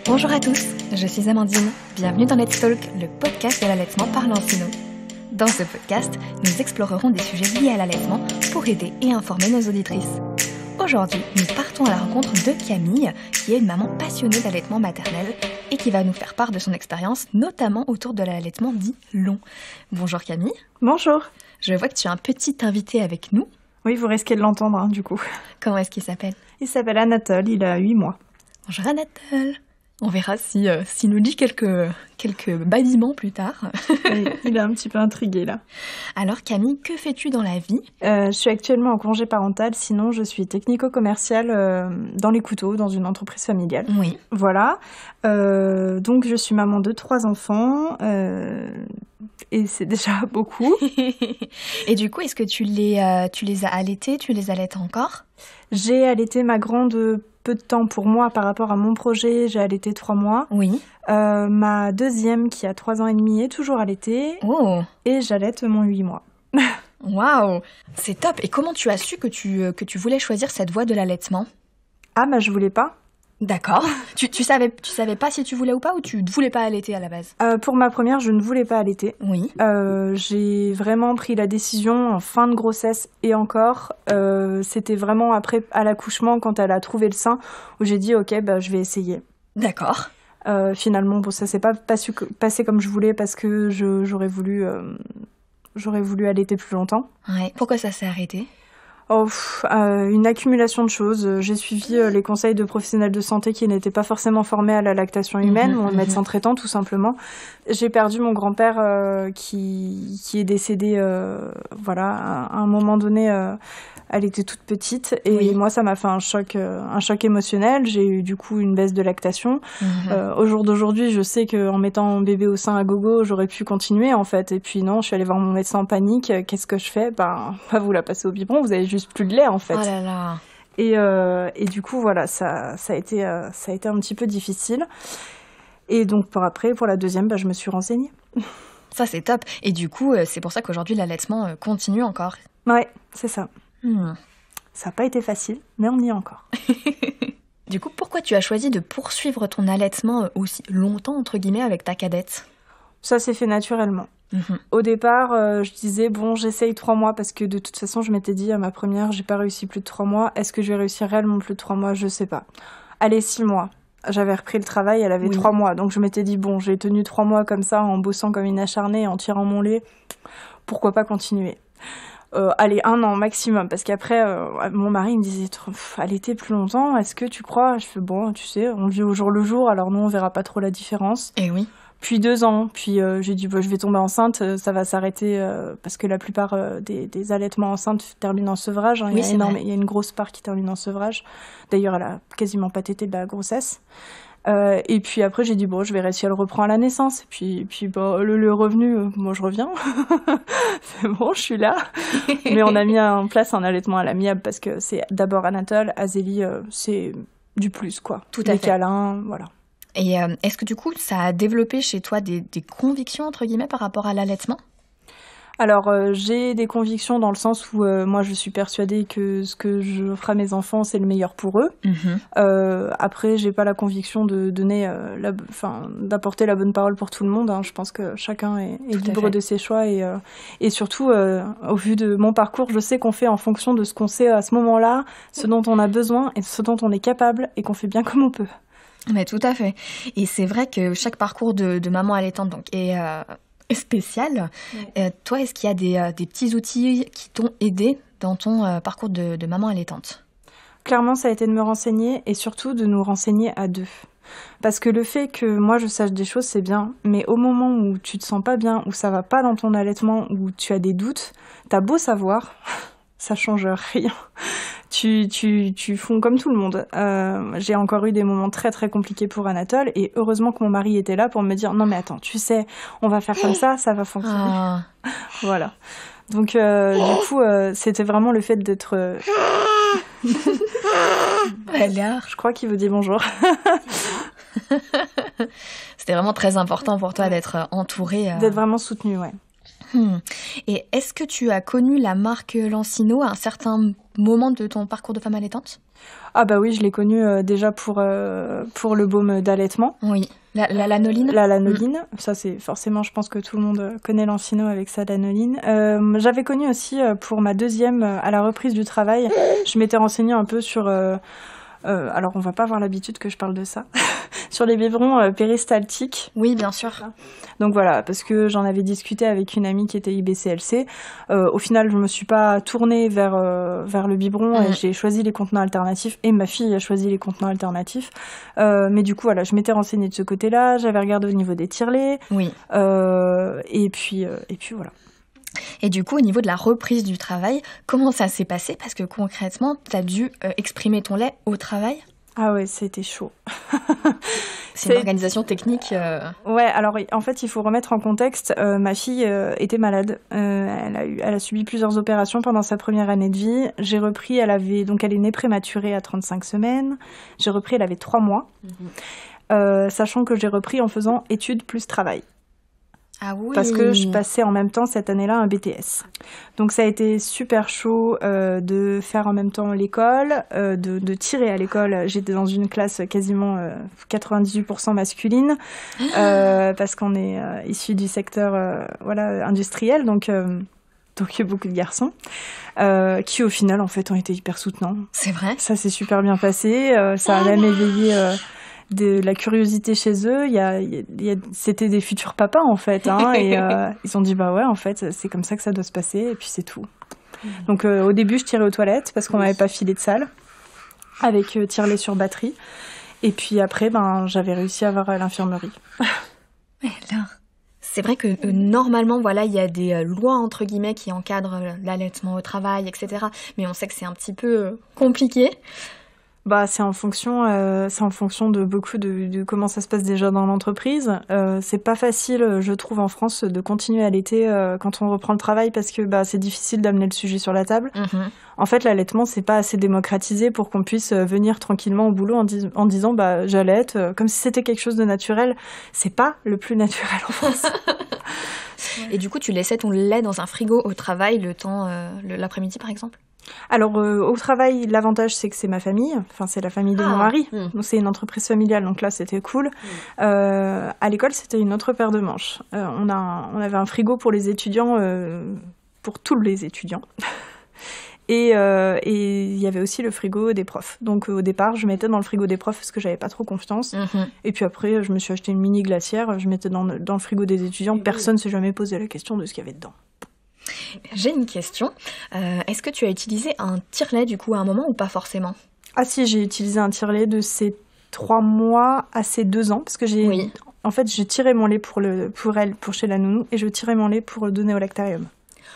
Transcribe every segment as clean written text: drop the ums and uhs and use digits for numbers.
Bonjour à tous, je suis Amandine. Bienvenue dans Let's Talk, le podcast de l'allaitement par Lancino. Dans ce podcast, nous explorerons des sujets liés à l'allaitement pour aider et informer nos auditrices. Aujourd'hui, nous partons à la rencontre de Camille, qui est une maman passionnée d'allaitement maternel et qui va nous faire part de son expérience, notamment autour de l'allaitement dit long. Bonjour Camille. Bonjour. Je vois que tu as un petit invité avec nous. Oui, vous risquez de l'entendre, du coup. Comment est-ce qu'il s'appelle ? Il s'appelle Anatole, il a 8 mois. Bonjour Anatole. On verra s'il nous dit quelques bâillements plus tard. Oui, il est un petit peu intrigué, là. Alors Camille, que fais-tu dans la vie ? Je suis actuellement en congé parental, sinon je suis technico-commerciale dans les couteaux, dans une entreprise familiale. Oui. Voilà. Donc je suis maman de 3 enfants, et c'est déjà beaucoup. Et du coup, est-ce que tu les as allaités ? Tu les allaites encore ? J'ai allaité ma grande peu de temps pour moi par rapport à mon projet, j'ai allaité 3 mois. Oui. Ma deuxième, qui a 3 ans et demi, est toujours allaitée. Oh. Et j'allaite mon 8 mois. Waouh, c'est top. Et comment tu as su que tu voulais choisir cette voie de l'allaitement ? Ah, je voulais pas. D'accord. Tu savais pas si tu voulais ou pas, ou tu ne voulais pas allaiter à la base ? Pour ma première, je ne voulais pas allaiter. Oui. J'ai vraiment pris la décision en fin de grossesse et encore. C'était vraiment après, à l'accouchement, quand elle a trouvé le sein, où j'ai dit, ok, je vais essayer. D'accord. Finalement, ça s'est pas passé comme je voulais parce que j'aurais voulu allaiter plus longtemps. Ouais. Pourquoi ça s'est arrêté ? Une accumulation de choses. J'ai suivi les conseils de professionnels de santé qui n'étaient pas forcément formés à la lactation humaine, mon médecin traitant tout simplement. J'ai perdu mon grand-père qui est décédé à un moment donné. Elle était toute petite et Oui. moi ça m'a fait un choc émotionnel. J'ai eu du coup une baisse de lactation. Au jour d'aujourd'hui, je sais qu'en mettant mon bébé au sein à gogo, j'aurais pu continuer en fait. Et puis non, je suis allée voir mon médecin en panique. Qu'est-ce que je fais ? Vous la passez au biberon, vous avez juste plus de lait en fait. Oh là là. Et du coup voilà, ça a été un petit peu difficile. Et donc pour la deuxième, je me suis renseignée. Ça c'est top. Et du coup, c'est pour ça qu'aujourd'hui l'allaitement continue encore. Ouais, c'est ça. Ça n'a pas été facile, mais on y est encore. Du coup, pourquoi tu as choisi de poursuivre ton allaitement aussi longtemps, entre guillemets, avec ta cadette ? Ça s'est fait naturellement. Au départ, je disais, j'essaye 3 mois, parce que de toute façon, je m'étais dit à ma première, j'ai pas réussi plus de 3 mois. Est-ce que je vais réussir réellement plus de 3 mois ? Je sais pas. Allez, 6 mois. J'avais repris le travail, elle avait 3 mois. Donc je m'étais dit, j'ai tenu 3 mois comme ça, en bossant comme une acharnée, en tirant mon lait. Pourquoi pas continuer ? Allez, 1 an maximum, parce qu'après, mon mari me disait, allaiter plus longtemps, est-ce que tu crois ? Je fais, tu sais, on vit au jour le jour, alors nous, on verra pas trop la différence. Et oui. Puis 2 ans, puis j'ai dit, je vais tomber enceinte, ça va s'arrêter, parce que la plupart des allaitements enceintes terminent en sevrage. Hein, oui, il y a une grosse part qui termine en sevrage. D'ailleurs, elle a quasiment pas tété de la grossesse. Et puis après, j'ai dit, je verrai si elle reprend à la naissance. Et puis le revenu, moi, je reviens. C'est bon, je suis là. Mais on a mis en place un allaitement à l'amiable parce que c'est d'abord Anatole, Azélie, c'est du plus, quoi. Tout à fait. Les câlins, voilà. Et est-ce que du coup, ça a développé chez toi des convictions, entre guillemets, par rapport à l'allaitement ? Alors, j'ai des convictions dans le sens où moi, je suis persuadée que ce que je ferai à mes enfants, c'est le meilleur pour eux. Après, j'ai pas la conviction de donner, d'apporter la bonne parole pour tout le monde. Hein. Je pense que chacun est libre de ses choix et surtout, au vu de mon parcours, je sais qu'on fait en fonction de ce qu'on sait à ce moment-là, ce dont on a besoin et ce dont on est capable et qu'on fait bien comme on peut. Mais tout à fait. Et c'est vrai que chaque parcours de maman allaitante est spécial. Toi, est-ce qu'il y a des petits outils qui t'ont aidé dans ton parcours de maman allaitante ? Clairement, ça a été de me renseigner et surtout de nous renseigner à 2. Parce que le fait que moi je sache des choses, c'est bien, mais au moment où tu te sens pas bien, où ça va pas dans ton allaitement, où tu as des doutes, t'as beau savoir, ça change rien. Tu fonds comme tout le monde. J'ai encore eu des moments très très compliqués pour Anatole et heureusement que mon mari était là pour me dire non mais attends, tu sais, on va faire comme ça va fonctionner. Voilà. Donc du coup, c'était vraiment le fait d'être... Je crois qu'il vous dit bonjour. C'était vraiment très important pour toi d'être entourée. D'être vraiment soutenue, ouais. Et est-ce que tu as connu la marque Lancino à un certain moment de ton parcours de femme allaitante ? Ah bah oui, je l'ai connu déjà pour le baume d'allaitement. Oui, la lanoline. La lanoline, ça c'est forcément, je pense que tout le monde connaît Lancino avec sa lanoline. J'avais connu aussi pour ma deuxième, à la reprise du travail, je m'étais renseignée un peu sur... alors on va pas avoir l'habitude que je parle de ça, sur les biberons péristaltiques. Oui, bien sûr. Donc voilà, parce que j'en avais discuté avec une amie qui était IBCLC. Au final, je me suis pas tournée vers le biberon et j'ai choisi les contenants alternatifs et ma fille a choisi les contenants alternatifs. Mais du coup, voilà, je m'étais renseignée de ce côté-là, j'avais regardé au niveau des tire-laits. Oui. Et puis voilà. Et du coup, au niveau de la reprise du travail, comment ça s'est passé ? Parce que concrètement, tu as dû exprimer ton lait au travail ? Ah ouais, c'était chaud. C'est une organisation technique. Ouais, alors en fait, il faut remettre en contexte. Ma fille était malade. Elle a subi plusieurs opérations pendant sa première année de vie. J'ai repris, elle est née prématurée à 35 semaines. J'ai repris, elle avait 3 mois. Sachant que j'ai repris en faisant études plus travail. Ah oui. Parce que je passais en même temps cette année-là un BTS. Donc ça a été super chaud de faire en même temps l'école, de tirer à l'école. J'étais dans une classe quasiment 98% masculine parce qu'on est issu du secteur industriel, donc il y a beaucoup de garçons qui au final en fait ont été hyper soutenants. C'est vrai. Ça s'est super bien passé. Ça a même éveillé de la curiosité chez eux. C'était des futurs papas en fait, hein, et ils ont dit bah ouais en fait c'est comme ça que ça doit se passer et puis c'est tout. Donc au début je tirais aux toilettes parce qu'on m'avait pas filé de salle avec tire-lait sur batterie et puis après j'avais réussi à avoir à l'infirmerie. C'est vrai que normalement, voilà, il y a des lois entre guillemets qui encadrent l'allaitement au travail, etc. Mais on sait que c'est un petit peu compliqué. Bah, c'est en fonction de beaucoup de comment ça se passe déjà dans l'entreprise. C'est pas facile, je trouve, en France, de continuer à allaiter quand on reprend le travail parce que c'est difficile d'amener le sujet sur la table. En fait, l'allaitement, c'est pas assez démocratisé pour qu'on puisse venir tranquillement au boulot en disant j'allaite, comme si c'était quelque chose de naturel. C'est pas le plus naturel en France. Et du coup, tu laissais ton lait dans un frigo au travail le temps, l'après-midi par exemple ? Alors, au travail, l'avantage, c'est que c'est ma famille. Enfin, c'est la famille de mon mari. Donc, c'est une entreprise familiale. Donc là, c'était cool. À l'école, c'était une autre paire de manches. On avait un frigo pour les étudiants, pour tous les étudiants. Et il y avait aussi le frigo des profs. Donc, au départ, je mettais dans le frigo des profs parce que j'avais pas trop confiance. Et puis après, je me suis acheté une mini glacière. Je mettais dans le frigo des étudiants. Personne ne s'est jamais posé la question de ce qu'il y avait dedans. J'ai une question. Est-ce que tu as utilisé un tire-lait du coup à un moment ou pas forcément ? Ah si, j'ai utilisé un tire-lait de ces 3 mois à ces 2 ans parce que en fait, j'ai tiré mon lait pour chez la nounou et je tirais mon lait pour le donner au lactarium.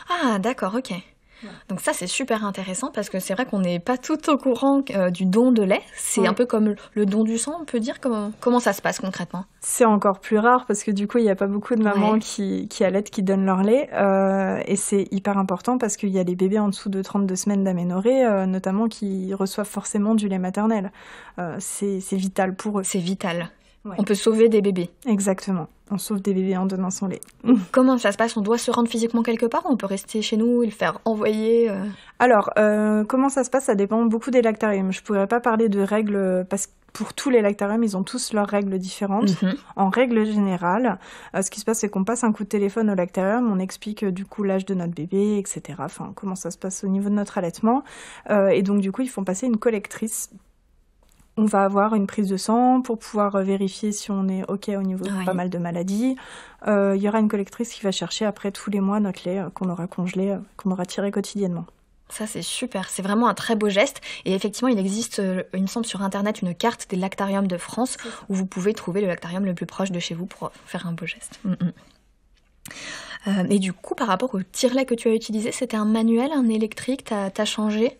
Ah d'accord, ok. Donc ça, c'est super intéressant parce que c'est vrai qu'on n'est pas tout au courant du don de lait. C'est un peu comme le don du sang, on peut dire. Comment ça se passe concrètement ? C'est encore plus rare parce que du coup, il n'y a pas beaucoup de mamans qui allaitent, qui donnent leur lait. Et c'est hyper important parce qu'il y a les bébés en dessous de 32 semaines d'aménorrhée, notamment, qui reçoivent forcément du lait maternel. C'est vital pour eux. C'est vital. Ouais. On peut sauver des bébés. Exactement. On sauve des bébés en donnant son lait. Comment ça se passe ? On doit se rendre physiquement quelque part ou on peut rester chez nous et le faire envoyer Alors, comment ça se passe ? Ça dépend beaucoup des lactariums. Je ne pourrais pas parler de règles parce que pour tous les lactariums, ils ont tous leurs règles différentes. En règle générale, ce qui se passe, c'est qu'on passe un coup de téléphone au lactarium, on explique du coup l'âge de notre bébé, etc. Enfin, comment ça se passe au niveau de notre allaitement. Et donc, du coup, ils font passer une collectrice. On va avoir une prise de sang pour pouvoir vérifier si on est OK au niveau de pas mal de maladies. Il y aura une collectrice qui va chercher après tous les mois notre lait qu'on aura congelé, qu'on aura tiré quotidiennement. Ça, c'est super. C'est vraiment un très beau geste. Et effectivement, il existe, il me semble, sur Internet, une carte des lactariums de France où vous pouvez trouver le lactarium le plus proche de chez vous pour faire un beau geste. Et du coup, par rapport au tire-lait que tu as utilisé, c'était un manuel, un électrique ? T'as changé ?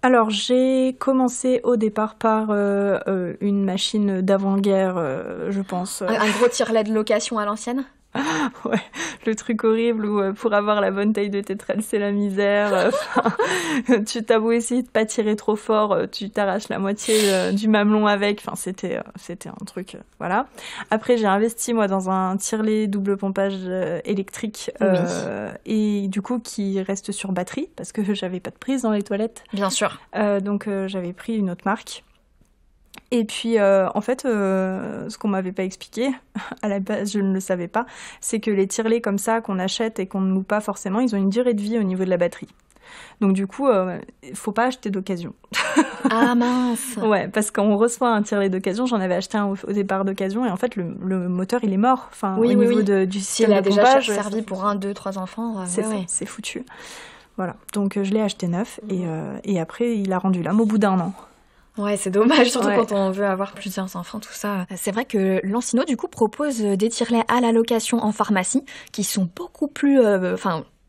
Alors, j'ai commencé au départ par une machine d'avant-guerre, je pense. Un gros tire-lait de location à l'ancienne ? Ouais, le truc horrible où pour avoir la bonne taille de tétrelle, c'est la misère. Tu t'as beau essayer de pas tirer trop fort, tu t'arraches la moitié du mamelon avec. Enfin, c'était un truc, voilà. Après, j'ai investi moi dans un tire-lait double pompage électrique et du coup qui reste sur batterie parce que j'avais pas de prise dans les toilettes. Bien sûr. Donc j'avais pris une autre marque. Et puis, en fait, ce qu'on m'avait pas expliqué, à la base, je ne le savais pas, c'est que les tire-laits comme ça, qu'on achète et qu'on ne loue pas forcément, ils ont une durée de vie au niveau de la batterie. Donc du coup, faut pas acheter d'occasion. Ah mince. Ouais, parce qu'on reçoit un tire-lait d'occasion, j'en avais acheté un au départ d'occasion, et en fait, le moteur, il est mort. Enfin, au niveau du système de pompage. S'il a déjà servi pour 1, 2, 3 enfants, c'est foutu. Voilà, donc je l'ai acheté neuf, et après, il a rendu l'âme au bout d'1 an. Ouais, c'est dommage, surtout quand on veut avoir plusieurs enfants, tout ça. C'est vrai que Lancino, du coup, propose des tire-laits à la location en pharmacie, qui sont beaucoup plus...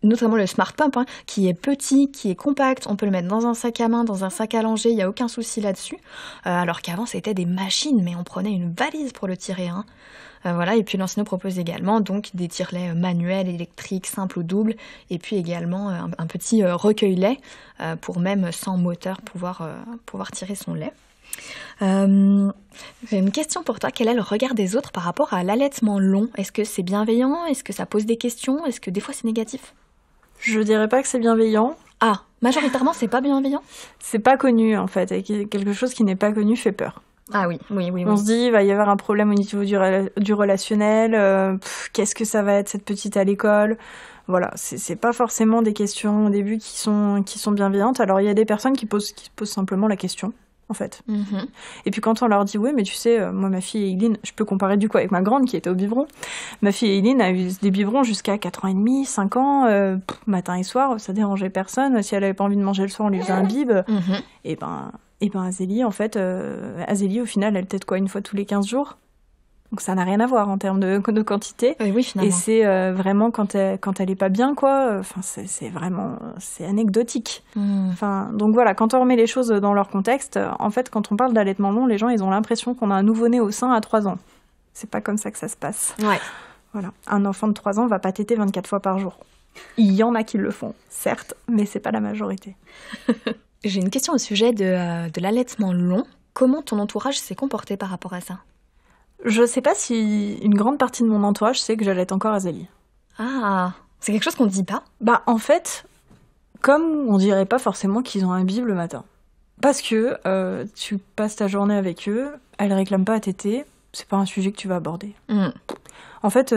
notamment le Smart Pump, qui est petit, qui est compact, on peut le mettre dans un sac à main, dans un sac à langer, il n'y a aucun souci là-dessus. Alors qu'avant, c'était des machines, mais on prenait une valise pour le tirer. Voilà, et puis Lancino propose également donc des tire-laits manuels, électriques, simples ou doubles, et puis également un petit recueil-lait pour même sans moteur pouvoir tirer son lait. J'ai une question pour toi. Quel est le regard des autres par rapport à l'allaitement long ? Est-ce que c'est bienveillant ? Est-ce que ça pose des questions ? Est-ce que des fois c'est négatif ? Je dirais pas que c'est bienveillant. Ah, majoritairement c'est pas bienveillant ? C'est pas connu en fait, et quelque chose qui n'est pas connu fait peur. Ah oui. On se dit, il va y avoir un problème au niveau du relationnel, qu'est-ce que ça va être cette petite à l'école ? Voilà, c'est pas forcément des questions au début qui sont bienveillantes. Alors il y a des personnes qui posent simplement la question, en fait. Mm-hmm. Et puis quand on leur dit, oui, mais tu sais, moi ma fille Eileen, je peux comparer du coup avec ma grande qui était au biberon. Ma fille Eileen a eu des biberons jusqu'à 4 ans et demi, 5 ans, matin et soir, ça dérangeait personne. Si elle avait pas envie de manger le soir, on lui faisait un bib. Mm-hmm. Et ben Azélie, en fait, au final, elle tète quoi, une fois tous les 15 jours ? Donc ça n'a rien à voir en termes de quantité. Oui, finalement. Et c'est vraiment quand elle est pas bien, quoi. Enfin, c'est anecdotique. Enfin, donc voilà, quand on remet les choses dans leur contexte, en fait, quand on parle d'allaitement long, les gens, ils ont l'impression qu'on a un nouveau-né au sein à 3 ans. C'est pas comme ça que ça se passe. Ouais. Voilà. Un enfant de 3 ans va pas téter 24 fois par jour. Il y en a qui le font, certes, mais c'est pas la majorité. J'ai une question au sujet de l'allaitement long. Comment ton entourage s'est comporté par rapport à ça ? Je sais pas si une grande partie de mon entourage sait que j'allaite encore Azélie. Ah, c'est quelque chose qu'on ne dit pas ? Bah, en fait, comme on dirait pas forcément qu'ils ont un bib le matin. Parce que tu passes ta journée avec eux, elles réclament pas à téter, c'est pas un sujet que tu vas aborder. En fait,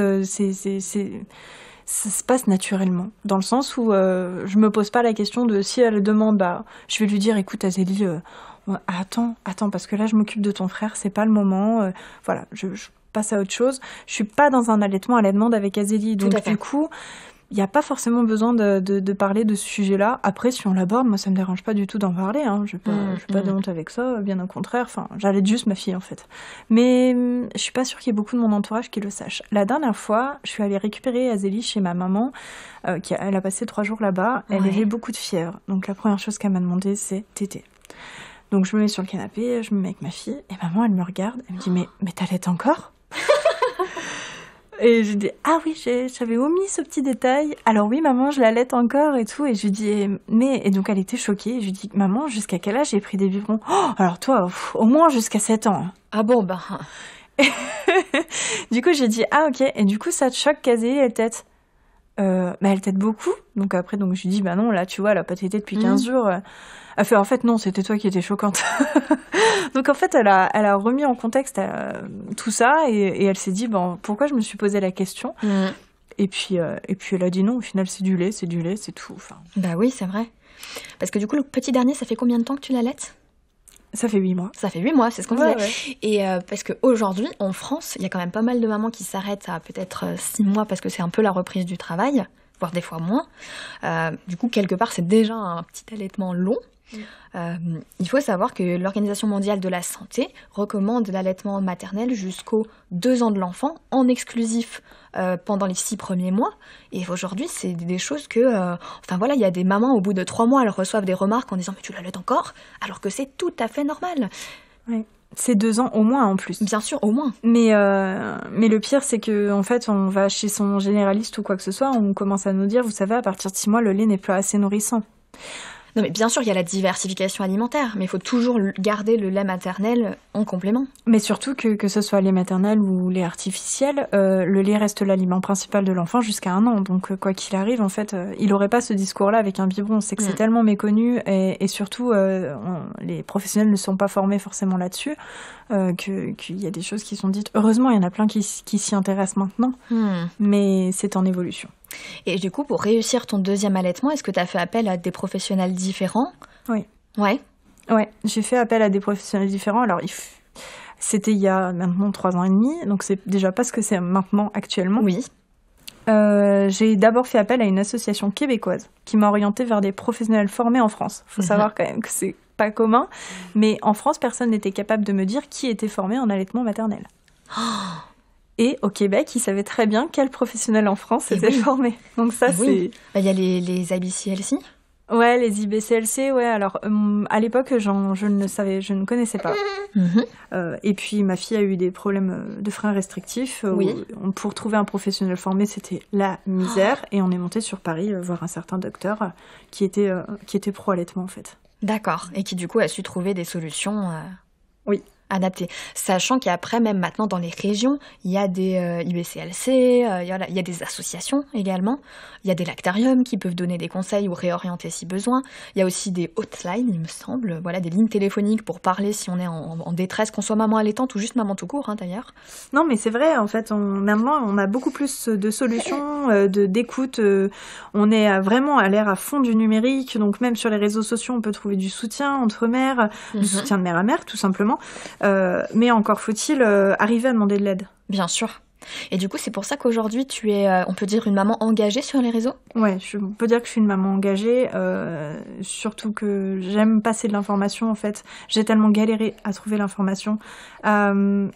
ça se passe naturellement, dans le sens où je me pose pas la question de si elle demande, bah, je vais lui dire, écoute Azélie, attends, parce que là je m'occupe de ton frère, c'est pas le moment, voilà, je passe à autre chose. Je suis pas dans un allaitement à la demande avec Azélie, donc du coup, il n'y a pas forcément besoin de parler de ce sujet-là. Après, si on l'aborde, moi ça me dérange pas du tout d'en parler, je n'ai pas de honte avec ça, bien au contraire, j'allaite juste ma fille en fait. Mais je suis pas sûre qu'il y ait beaucoup de mon entourage qui le sache. La dernière fois, je suis allée récupérer Azélie chez ma maman, elle a passé 3 jours là-bas, elle avait beaucoup de fièvre, donc la première chose qu'elle m'a demandé c'est téter. Donc je me mets sur le canapé, je me mets avec ma fille, et maman elle me regarde, elle me dit mais t'allaites encore ? Et je dis ah oui, j'avais omis ce petit détail. Alors oui maman, je l'allaite encore et tout. Et je lui dis et donc elle était choquée. Je lui dis maman, jusqu'à quel âge j'ai pris des biberons ? Oh, alors toi au moins jusqu'à 7 ans. Ah bon bah. Du coup j'ai dit ah ok. Et du coup ça te choque qu'Azélie elle tète ? Elle tète beaucoup. Donc après je lui dis bah non, là tu vois elle a pas tété depuis 15 jours. Elle fait en fait non, c'était toi qui étais choquante. Donc en fait elle a remis en contexte tout ça et elle s'est dit bon, pourquoi je me suis posé la question. Et puis elle a dit non, au final c'est du lait, c'est tout. Bah oui, c'est vrai. Parce que du coup le petit dernier, ça fait combien de temps que tu l'allaites ? Ça fait 8 mois. Ça fait 8 mois, c'est ce qu'on disait. Ouais. Et parce qu'aujourd'hui, en France, il y a quand même pas mal de mamans qui s'arrêtent à peut-être 6 mois parce que c'est un peu la reprise du travail, voire des fois moins. Du coup, quelque part, c'est déjà un petit allaitement long. Il faut savoir que l'Organisation mondiale de la santé recommande l'allaitement maternel jusqu'aux 2 ans de l'enfant, en exclusif pendant les 6 premiers mois. Et aujourd'hui, c'est des choses que... il y a des mamans, au bout de 3 mois, elles reçoivent des remarques en disant « mais tu l'allaites encore ?» alors que c'est tout à fait normal. Oui. C'est 2 ans au moins en plus. Bien sûr, au moins. Mais le pire, c'est que en fait, on va chez son généraliste ou quoi que ce soit, on commence à nous dire, vous savez, à partir de 6 mois, le lait n'est plus assez nourrissant. Non, mais bien sûr, il y a la diversification alimentaire, mais il faut toujours garder le lait maternel en complément. Mais surtout que ce soit lait maternel ou lait artificiel, le lait reste l'aliment principal de l'enfant jusqu'à 1 an. Donc, quoi qu'il arrive, en fait, il n'aurait pas ce discours-là avec un biberon. C'est que c'est tellement méconnu et surtout, les professionnels ne sont pas formés forcément là-dessus, qu'il y a des choses qui sont dites. Heureusement, il y en a plein qui s'y intéressent maintenant, mais c'est en évolution. Et du coup, pour réussir ton 2e allaitement, est-ce que tu as fait appel à des professionnels différents ? Oui. Ouais. Ouais, j'ai fait appel à des professionnels différents. Alors, c'était il y a maintenant 3 ans et demi, donc c'est déjà pas ce que c'est maintenant, actuellement. Oui. J'ai d'abord fait appel à une association québécoise qui m'a orientée vers des professionnels formés en France. Il faut savoir quand même que c'est pas commun, mais en France, personne n'était capable de me dire qui était formé en allaitement maternel. Et au Québec, ils savaient très bien quel professionnel en France était formé. Donc ça, c'est... Il y a les IBCLC. Ouais, les IBCLC, ouais. Alors, à l'époque, je ne connaissais pas. Et puis, ma fille a eu des problèmes de freins restrictifs. Pour trouver un professionnel formé, c'était la misère. Et on est monté sur Paris voir un certain docteur qui était pro-allaitement, en fait. D'accord. Et qui, du coup, a su trouver des solutions... Oui. Adapté. Sachant qu'après, même maintenant dans les régions, il y a des IBCLC, il y a des associations également, il y a des lactariums qui peuvent donner des conseils ou réorienter si besoin. Il y a aussi des hotlines, il me semble, voilà, des lignes téléphoniques pour parler si on est en détresse, qu'on soit maman allaitante ou juste maman tout court, d'ailleurs. Non, mais c'est vrai, en fait, maintenant, on a beaucoup plus de solutions, d'écoute. On est vraiment à l'ère à fond du numérique, donc même sur les réseaux sociaux, on peut trouver du soutien entre mères, du soutien de mère à mère, tout simplement. Mais encore faut-il arriver à demander de l'aide. Bien sûr. Et du coup, c'est pour ça qu'aujourd'hui, tu es, on peut dire, une maman engagée sur les réseaux ? Ouais, on peut dire que je suis une maman engagée, surtout que j'aime passer de l'information, en fait. J'ai tellement galéré à trouver l'information,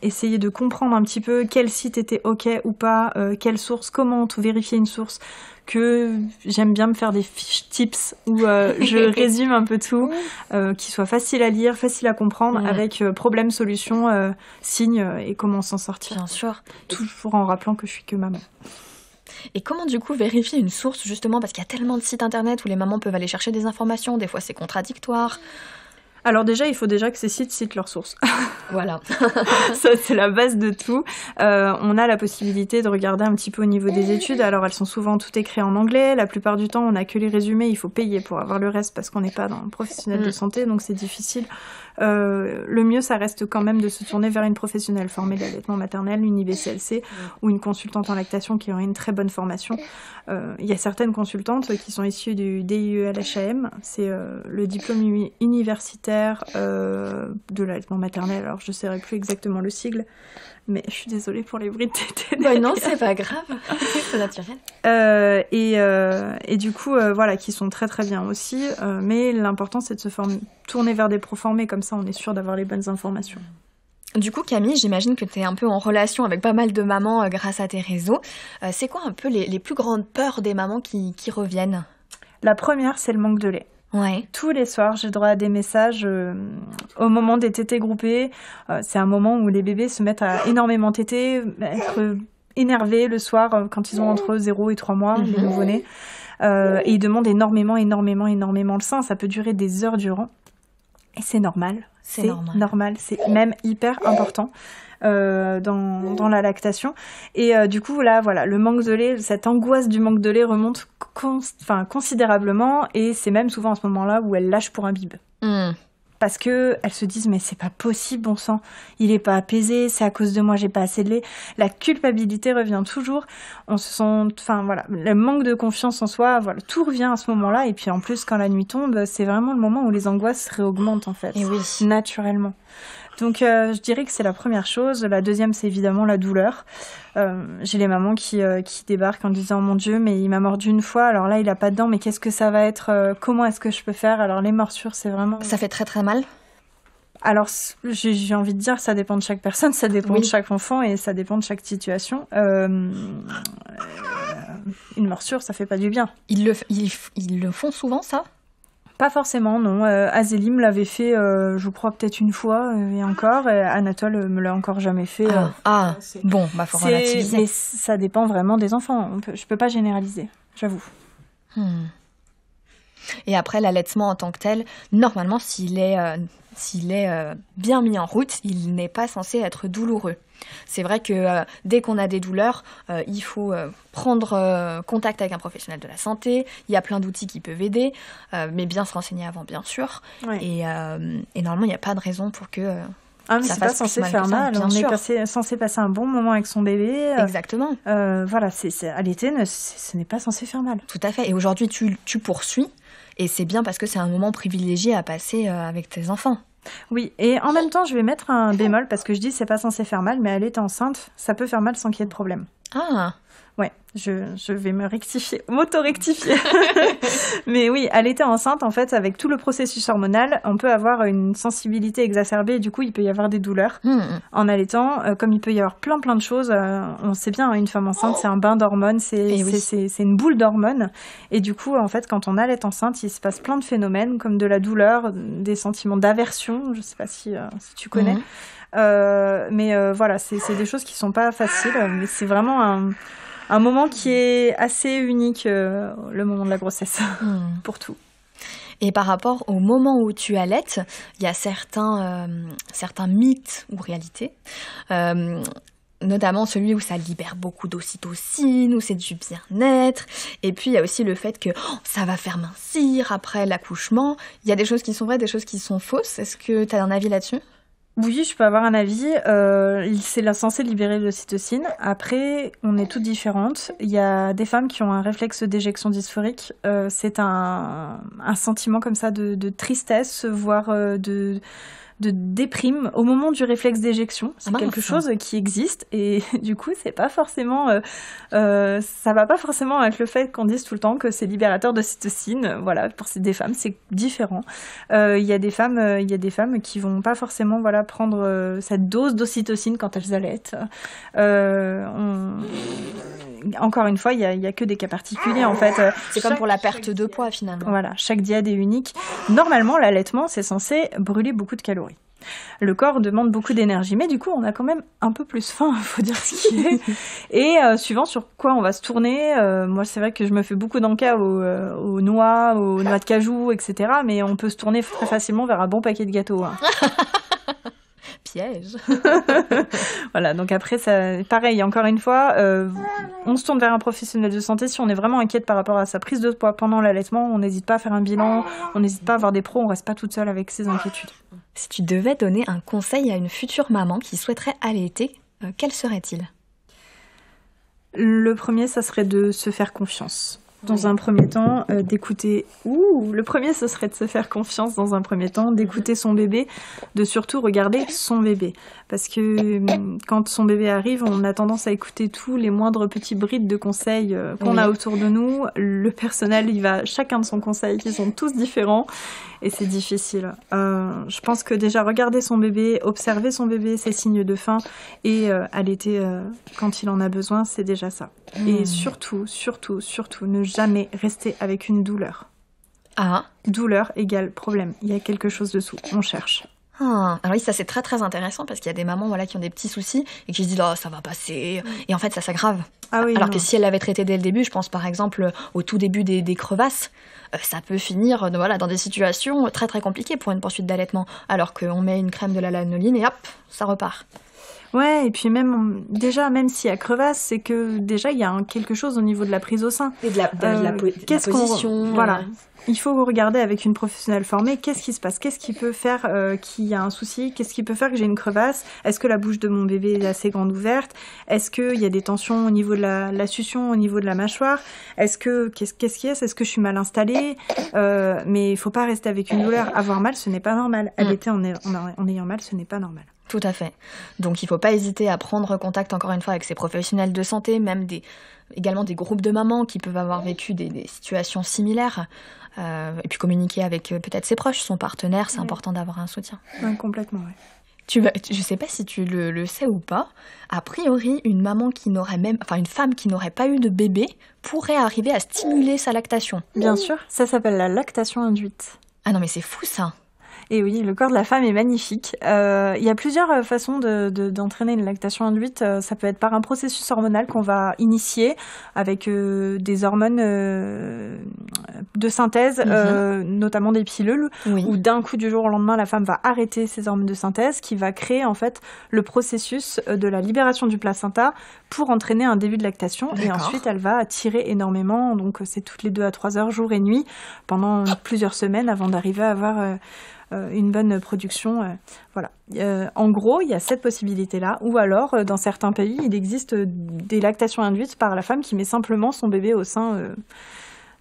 essayer de comprendre un petit peu quel site était OK ou pas, quelle source, comment vérifier une source, que j'aime bien me faire des fiches tips où je résume un peu tout, qui soit facile à lire, facile à comprendre, avec problème, solution, signes et comment s'en sortir. Bien sûr. Toujours en rappelant que je suis que maman. Et comment du coup vérifier une source, justement, parce qu'il y a tellement de sites internet où les mamans peuvent aller chercher des informations, des fois c'est contradictoire. Alors déjà, il faut déjà que ces sites citent leurs sources. Voilà. Ça, c'est la base de tout. On a la possibilité de regarder un petit peu au niveau des études. Alors, elles sont souvent toutes écrites en anglais. La plupart du temps, on n'a que les résumés. Il faut payer pour avoir le reste parce qu'on n'est pas dans le professionnel de santé, donc c'est difficile. Le mieux, ça reste quand même de se tourner vers une professionnelle formée d'allaitement maternel, une IBCLC ou une consultante en lactation qui aurait une très bonne formation. Il y a certaines consultantes qui sont issues du DIE-LHAM. C'est le diplôme universitaire de l'allaitement maternel. Alors, je ne saurais plus exactement le sigle, mais je suis désolée pour les bruits de tétée. Bah non, c'est pas grave, c'est naturel. Et du coup, voilà, qui sont très très bien aussi. Mais l'important, c'est de se tourner vers des pros formés, comme ça on est sûr d'avoir les bonnes informations. Du coup, Camille, j'imagine que tu es un peu en relation avec pas mal de mamans grâce à tes réseaux. C'est quoi un peu les plus grandes peurs des mamans qui reviennent ? La première, c'est le manque de lait. Ouais. Tous les soirs, j'ai droit à des messages au moment des tétées groupées. C'est un moment où les bébés se mettent à énormément téter, être énervés le soir quand ils ont entre 0 et 3 mois, les nouveau-nés. Et ils demandent énormément le sein. Ça peut durer des heures durant. Et c'est normal. C'est normal. C'est même hyper important dans la lactation. Et du coup, là, voilà, le manque de lait, cette angoisse du manque de lait remonte considérablement. Et c'est même souvent à ce moment-là où elles lâchent pour un bib. Parce que elles se disent, mais c'est pas possible, bon sang, il est pas apaisé, c'est à cause de moi, j'ai pas assez de lait. La culpabilité revient toujours. On se sent, voilà, le manque de confiance en soi, voilà, tout revient à ce moment-là. Et puis en plus, quand la nuit tombe, c'est vraiment le moment où les angoisses se réaugmentent en fait, et oui, naturellement. Donc je dirais que c'est la première chose. La deuxième, c'est évidemment la douleur. J'ai les mamans qui débarquent en disant, mon Dieu, mais il m'a mordu une fois, alors là il a pas de dents, mais qu'est-ce que ça va être, comment est-ce que je peux faire? Alors les morsures, c'est vraiment... Ça fait très très mal? Alors j'ai envie de dire, ça dépend de chaque personne, ça dépend de chaque enfant et ça dépend de chaque situation. Une morsure, ça fait pas du bien. Ils le font souvent, ça? Pas forcément, non. Azélie me l'avait fait, je crois, peut-être une fois, et encore. Anatole me l'a encore jamais fait. Bon, faut relativiser. Mais ça dépend vraiment des enfants. Je peux pas généraliser, j'avoue. Et après, l'allaitement en tant que tel, normalement, s'il est bien mis en route, il n'est pas censé être douloureux. C'est vrai que dès qu'on a des douleurs, il faut prendre contact avec un professionnel de la santé. Il y a plein d'outils qui peuvent aider, mais bien se renseigner avant, bien sûr. Ouais. Et normalement, il n'y a pas de raison pour que... mais c'est pas censé faire mal. On est censé passer un bon moment avec son bébé. Exactement. Voilà, allaiter, ce n'est pas censé faire mal. Tout à fait. Et aujourd'hui, tu poursuis. Et c'est bien parce que c'est un moment privilégié à passer avec tes enfants. Oui, et en même temps, je vais mettre un bémol parce que je dis c'est pas censé faire mal, mais allaiter enceinte, ça peut faire mal sans qu'il y ait de problème. Ah. Ouais, je vais m'auto-rectifier. Mais oui, allaiter enceinte, en fait, avec tout le processus hormonal, on peut avoir une sensibilité exacerbée et du coup, il peut y avoir des douleurs en allaitant, comme il peut y avoir plein de choses. On sait bien, une femme enceinte, c'est un bain d'hormones, c'est une boule d'hormones. Et du coup, en fait, quand on allaite enceinte, il se passe plein de phénomènes, comme de la douleur, des sentiments d'aversion, je sais pas si tu connais. Mais voilà, c'est des choses qui sont pas faciles, mais c'est vraiment un moment qui est assez unique, le moment de la grossesse, pour tout. Et par rapport au moment où tu allaites, il y a certains mythes ou réalités, notamment celui où ça libère beaucoup d'ocytocine, où c'est du bien-être. Et puis il y a aussi le fait que ça va faire mincir après l'accouchement. Il y a des choses qui sont vraies, des choses qui sont fausses. Est-ce que tu as un avis là-dessus ? Oui, je peux avoir un avis. C'est censé libérer de l'ocytocine. Après, on est toutes différentes. Il y a des femmes qui ont un réflexe d'éjection dysphorique. C'est un sentiment comme ça de tristesse, voire de déprime au moment du réflexe d'éjection. C'est quelque chose qui existe et du coup, c'est pas forcément... ça va pas forcément avec le fait qu'on dise tout le temps que c'est libérateur d'ocytocine. Voilà, pour des femmes, c'est différent. Il y a des femmes qui vont pas forcément prendre cette dose d'ocytocine quand elles allaitent. Encore une fois, il y a que des cas particuliers en fait. C'est comme pour la perte de poids finalement. Voilà, chaque diète est unique. Normalement, l'allaitement, c'est censé brûler beaucoup de calories. Le corps demande beaucoup d'énergie, mais du coup, on a quand même un peu plus faim, il faut dire ce qui est. Et suivant sur quoi on va se tourner, moi, c'est vrai que je me fais beaucoup d'encas aux noix de cajou, etc. Mais on peut se tourner très facilement vers un bon paquet de gâteaux. Hein. Piège. Voilà, donc après, ça, pareil, encore une fois, on se tourne vers un professionnel de santé si on est vraiment inquiète par rapport à sa prise de poids pendant l'allaitement. On n'hésite pas à faire un bilan, on n'hésite pas à voir des pros, on reste pas toute seule avec ses inquiétudes. Si tu devais donner un conseil à une future maman qui souhaiterait allaiter, quel serait-il ? Le premier, ça serait de se faire confiance. Dans un premier temps, d'écouter... le premier, ce serait de se faire confiance dans un premier temps, d'écouter son bébé, de surtout regarder son bébé. Parce que quand son bébé arrive, on a tendance à écouter tous les moindres petits brides de conseils qu'on a autour de nous. Le personnel, il va chacun de son conseil, qui sont tous différents. Et c'est difficile. Je pense que déjà, regarder son bébé, observer son bébé, ses signes de faim, et allaiter quand il en a besoin, c'est déjà ça. Et surtout, ne jamais rester avec une douleur. Ah. Douleur égale problème. Il y a quelque chose dessous. On cherche. Alors oui, ça c'est très très intéressant parce qu'il y a des mamans qui ont des petits soucis et qui se disent ça va passer et en fait ça s'aggrave. Ah oui, alors que si elle l'avait traité dès le début, je pense par exemple au tout début des crevasses, ça peut finir dans des situations très très compliquées pour une poursuite d'allaitement, alors qu'on met une crème de la lanoline et hop, ça repart. Ouais, et puis même s'il y a crevasse, c'est que déjà il y a quelque chose au niveau de la prise au sein. Et de la position. Voilà. Il faut regarder avec une professionnelle formée qu'est-ce qui se passe, qu'est-ce qui peut faire qu'il y a un souci, qu'est-ce qui peut faire que j'ai une crevasse, est-ce que la bouche de mon bébé est assez grande ouverte, est-ce qu'il y a des tensions au niveau de la succion, au niveau de la mâchoire, qu'est-ce qui est, est-ce que je suis mal installée, mais il faut pas rester avec une douleur. Avoir mal, ce n'est pas normal. Allaiter en ayant mal, ce n'est pas normal. Tout à fait. Donc il ne faut pas hésiter à prendre contact encore une fois avec ces professionnels de santé, même également des groupes de mamans qui peuvent avoir vécu des situations similaires, et puis communiquer avec peut-être ses proches, son partenaire, c'est important d'avoir un soutien. Ouais, complètement, ouais. Je ne sais pas si tu le sais ou pas, a priori, une femme qui n'aurait pas eu de bébé pourrait arriver à stimuler sa lactation. Bien sûr, ça s'appelle la lactation induite. Ah non mais c'est fou ça. Et oui, le corps de la femme est magnifique. Il y a plusieurs façons d'entraîner une lactation induite. Ça peut être par un processus hormonal qu'on va initier avec des hormones de synthèse, notamment des pilules, où d'un coup du jour au lendemain, la femme va arrêter ses hormones de synthèse, qui va créer en fait le processus de la libération du placenta pour entraîner un début de lactation. D'accord. Et ensuite, elle va tirer énormément. Donc, c'est toutes les 2 à 3 heures, jour et nuit, pendant plusieurs semaines avant d'arriver à avoir une bonne production. Voilà. En gros, il y a cette possibilité-là. Ou alors, dans certains pays, il existe des lactations induites par la femme qui met simplement son bébé au sein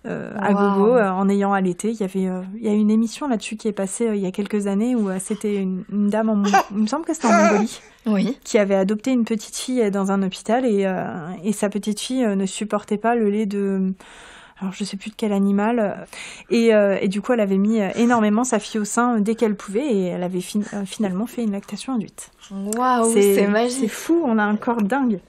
à gogo en ayant allaité. Il y a une émission là-dessus qui est passée il y a quelques années où c'était une dame, il me semble que c'était en Mongolie, qui avait adopté une petite fille dans un hôpital et sa petite fille ne supportait pas le lait de... Alors, je sais plus de quel animal. Et du coup, elle avait mis énormément sa fille au sein dès qu'elle pouvait et elle avait finalement fait une lactation induite. Waouh, c'est magique. C'est fou, on a un corps dingue.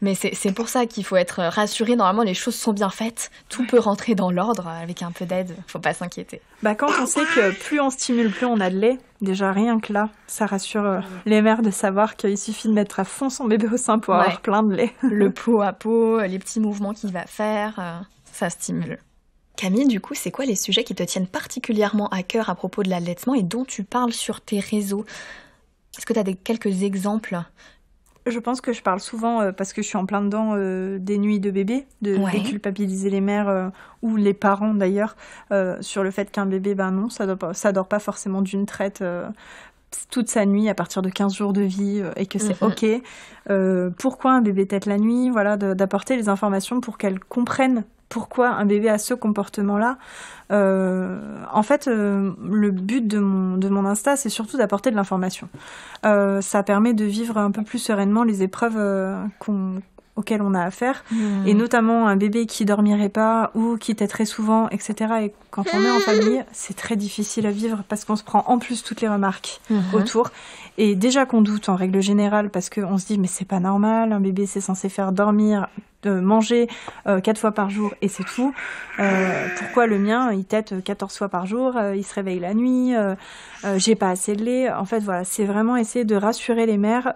Mais c'est pour ça qu'il faut être rassuré. Normalement, les choses sont bien faites. Tout peut rentrer dans l'ordre avec un peu d'aide. Faut pas s'inquiéter. Quand on sait que plus on stimule, plus on a de lait, déjà rien que là, ça rassure les mères de savoir qu'il suffit de mettre à fond son bébé au sein pour avoir plein de lait. Le pot à pot, les petits mouvements qu'il va faire... Ça stimule. Camille, du coup, c'est quoi les sujets qui te tiennent particulièrement à cœur à propos de l'allaitement et dont tu parles sur tes réseaux ? Est-ce que tu as quelques exemples ? Je pense que je parle souvent, parce que je suis en plein dedans, des nuits de bébé, de déculpabiliser les mères ou les parents d'ailleurs, sur le fait qu'un bébé, non, ça dort pas forcément d'une traite toute sa nuit à partir de 15 jours de vie et que c'est OK. Pourquoi un bébé tète la nuit ? Voilà, d'apporter les informations pour qu'elles comprennent pourquoi un bébé a ce comportement-là. En fait, le but de mon Insta, c'est surtout d'apporter de l'information. Ça permet de vivre un peu plus sereinement les épreuves auxquelles on a affaire, et notamment un bébé qui dormirait pas ou qui têterait souvent, etc. Et quand on est en famille, c'est très difficile à vivre parce qu'on se prend en plus toutes les remarques autour. Et déjà qu'on doute en règle générale parce qu'on se dit mais c'est pas normal, un bébé c'est censé faire dormir, manger 4 fois par jour et c'est tout. Pourquoi le mien il tète 14 fois par jour, il se réveille la nuit, j'ai pas assez de lait. En fait voilà, c'est vraiment essayer de rassurer les mères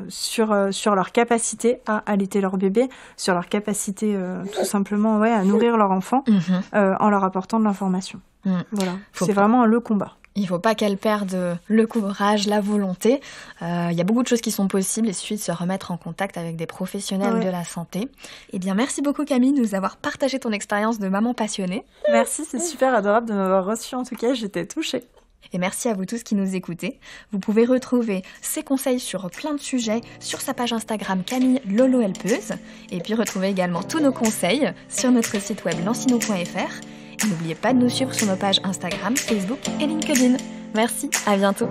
sur leur capacité à allaiter leur bébé, sur leur capacité tout simplement à nourrir leur enfant en leur apportant de l'information. Voilà, c'est vraiment le combat. Il ne faut pas qu'elle perde le courage, la volonté. Il y a beaucoup de choses qui sont possibles. Il suffit de se remettre en contact avec des professionnels de la santé. Eh bien, merci beaucoup Camille de nous avoir partagé ton expérience de maman passionnée. Merci, c'est super adorable de m'avoir reçue. En tout cas, j'étais touchée. Et merci à vous tous qui nous écoutez. Vous pouvez retrouver ses conseils sur plein de sujets sur sa page Instagram Camille Lolo Helpeuse. Et puis retrouver également tous nos conseils sur notre site web lancino.fr. Et n'oubliez pas de nous suivre sur nos pages Instagram, Facebook et LinkedIn. Merci, à bientôt.